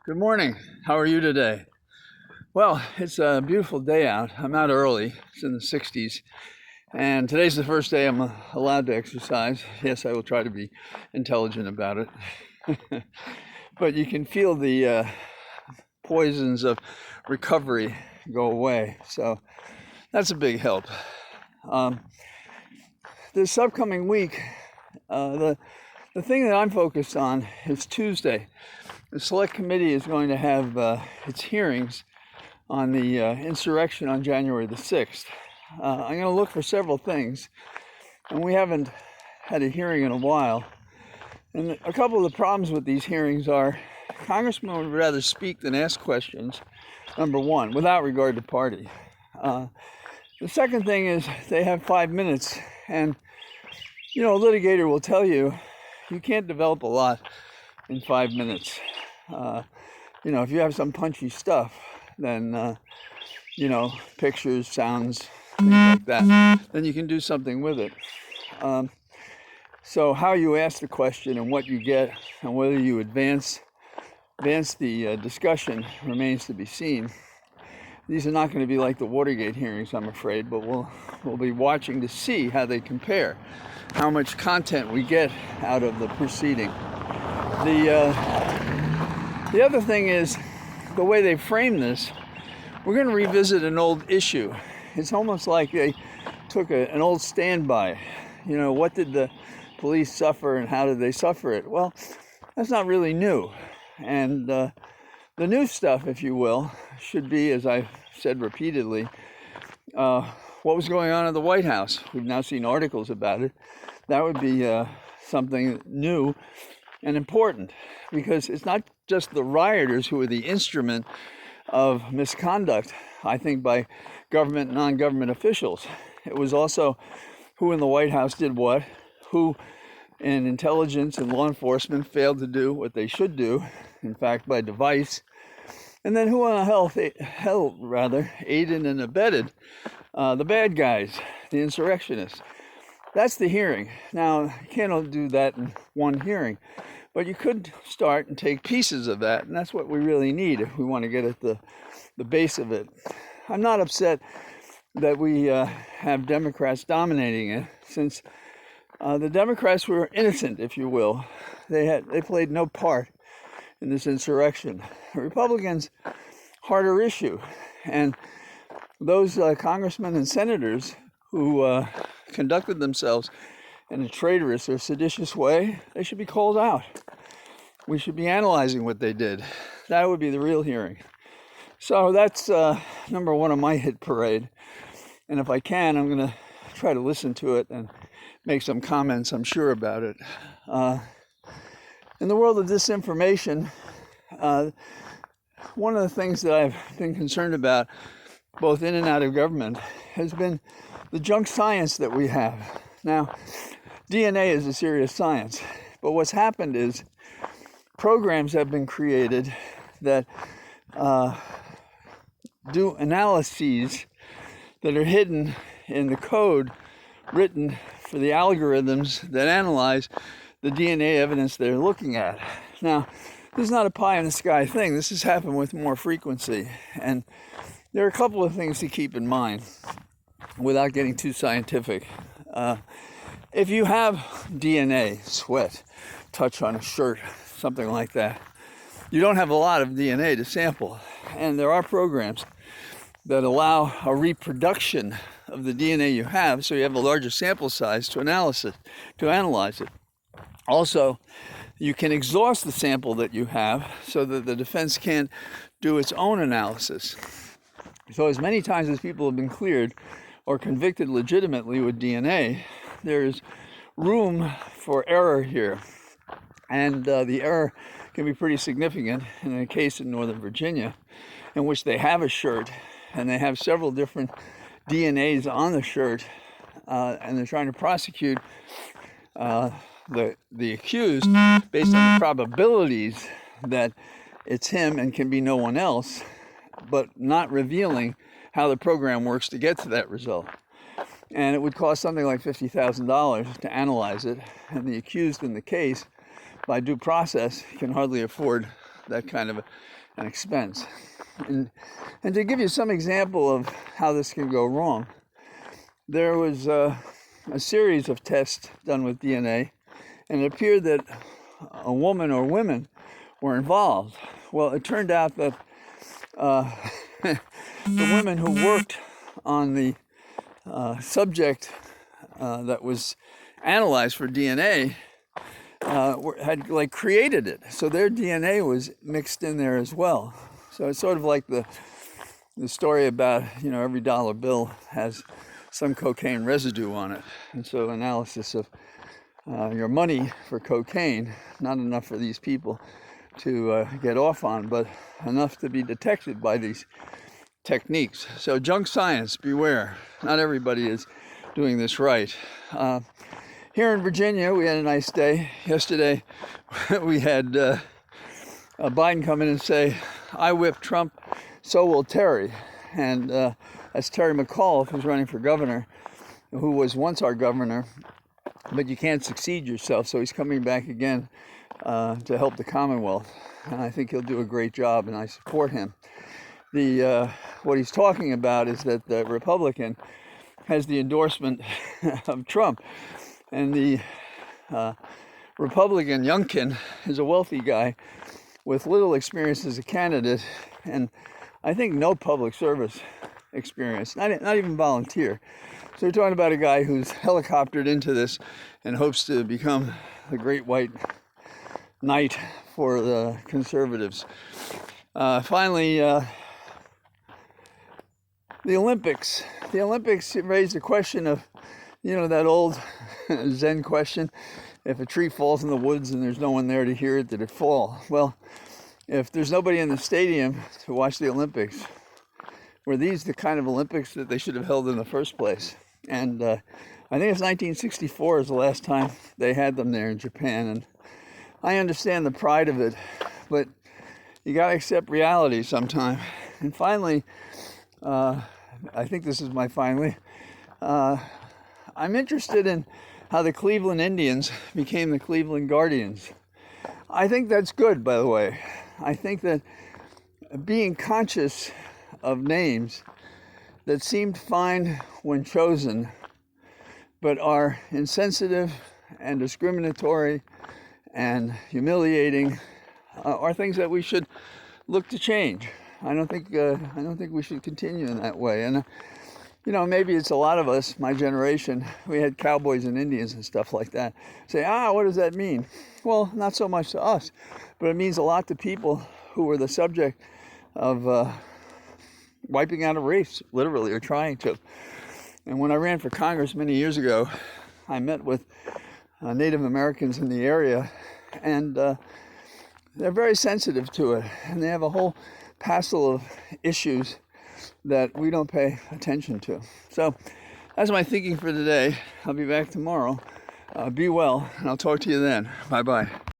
Good morning. How are you today? Well, it's a beautiful day out. I'm out early. It's in the 60s. And today's the first day I'm allowed to exercise. Yes, I will try to be intelligent about it. But you can feel the poisons of recovery go away. So that's a big help. This upcoming week, the thing that I'm focused on is Tuesday. The Select Committee is going to have its hearings on the insurrection on January the 6th. I'm going to look for several things, and we haven't had a hearing in a while. And a couple of the problems with these hearings are congressmen would rather speak than ask questions, number one, without regard to party. The second thing is they have 5 minutes, and a litigator will tell you you can't develop a lot in 5 minutes. If you have some punchy stuff, then, pictures, sounds, things like that, then you can do something with it. So how you ask the question and what you get and whether you advance the discussion remains to be seen. These are not going to be like the Watergate hearings, I'm afraid, but we'll be watching to see how they compare, how much content we get out of the proceeding. The other thing is the way they frame this. We're going to revisit an old issue. It's almost like they took an old standby. What did the police suffer and how did they suffer it? Well, that's not really new. And the new stuff, if you will, should be, as I've said repeatedly, what was going on in the White House. We've now seen articles about it. That would be something new and important, because it's not just the rioters who are the instrument of misconduct, I think, by government and non-government officials. It was also who in the White House did what, who in intelligence and law enforcement failed to do what they should do, in fact, by device, and then who on the aided and abetted the bad guys, the insurrectionists. That's the hearing. Now, you can't do that in one hearing, but you could start and take pieces of that, and that's what we really need if we want to get at the base of it. I'm not upset that we have Democrats dominating it, since the Democrats were innocent, if you will. They played no part in this insurrection. The Republicans, harder issue, and those congressmen and senators who conducted themselves in a traitorous or seditious way, they should be called out. We should be analyzing what they did. That would be the real hearing. So that's number one on my hit parade. And if I can, I'm going to try to listen to it and make some comments, I'm sure, about it. In the world of disinformation, one of the things that I've been concerned about, both in and out of government, has been the junk science that we have. Now, DNA is a serious science, but what's happened is programs have been created that do analyses that are hidden in the code written for the algorithms that analyze the DNA evidence they're looking at. Now, this is not a pie in the sky thing. This has happened with more frequency, and there are a couple of things to keep in mind without getting too scientific. If you have DNA, sweat, touch on a shirt, something like that, you don't have a lot of DNA to sample. And there are programs that allow a reproduction of the DNA you have, so you have a larger sample size to analyze it. Also, you can exhaust the sample that you have so that the defense can't do its own analysis. So as many times as people have been cleared or convicted legitimately with DNA, there's room for error here. And the error can be pretty significant in a case in Northern Virginia in which they have a shirt and they have several different DNAs on the shirt, and they're trying to prosecute the accused based on the probabilities that it's him and can be no one else, but not revealing how the program works to get to that result. And it would cost something like $50,000 to analyze it, and the accused in the case, by due process, can hardly afford that kind of an expense. And to give you some example of how this can go wrong, there was a series of tests done with DNA, and it appeared that a woman or women were involved. Well, it turned out that the women who worked on the subject that was analyzed for DNA had like created it, so their DNA was mixed in there as well. So it's sort of like the story about, you know, every dollar bill has some cocaine residue on it, and so analysis of your money for cocaine, not enough for these people to get off on, but enough to be detected by these techniques. So junk science, beware. Not everybody is doing this right. Here in Virginia, we had a nice day. Yesterday, we had Biden come in and say, "I whipped Trump, so will Terry." And that's Terry McAuliffe, who's running for governor, who was once our governor, but you can't succeed yourself, so he's coming back again to help the Commonwealth. And I think he'll do a great job, and I support him. What he's talking about is that the Republican has the endorsement of Trump. And the Republican Youngkin is a wealthy guy with little experience as a candidate, and I think no public service experience, not even volunteer. So we're talking about a guy who's helicoptered into this and hopes to become the great white knight for the conservatives. Finally, the Olympics. The Olympics raised the question of, you know, that old Zen question, if a tree falls in the woods and there's no one there to hear it, did it fall? Well, if there's nobody in the stadium to watch the Olympics, were these the kind of Olympics that they should have held in the first place? And I think it's 1964 is the last time they had them there in Japan, and I understand the pride of it, but you got to accept reality sometime. And finally, I think this is my finally, I'm interested in how the Cleveland Indians became the Cleveland Guardians. I think that's good, by the way. I think that being conscious of names that seemed fine when chosen, but are insensitive and discriminatory and humiliating, are things that we should look to change. I don't think we should continue in that way. And you know, maybe it's a lot of us, my generation, we had cowboys and Indians and stuff like that, say, what does that mean? Well, not so much to us, but it means a lot to people who were the subject of wiping out a race, literally, or trying to. And when I ran for Congress many years ago, I met with Native Americans in the area, and they're very sensitive to it, and they have a whole passel of issues that we don't pay attention to. So that's my thinking for today. I'll be back tomorrow. Be well, and I'll talk to you then. Bye-bye.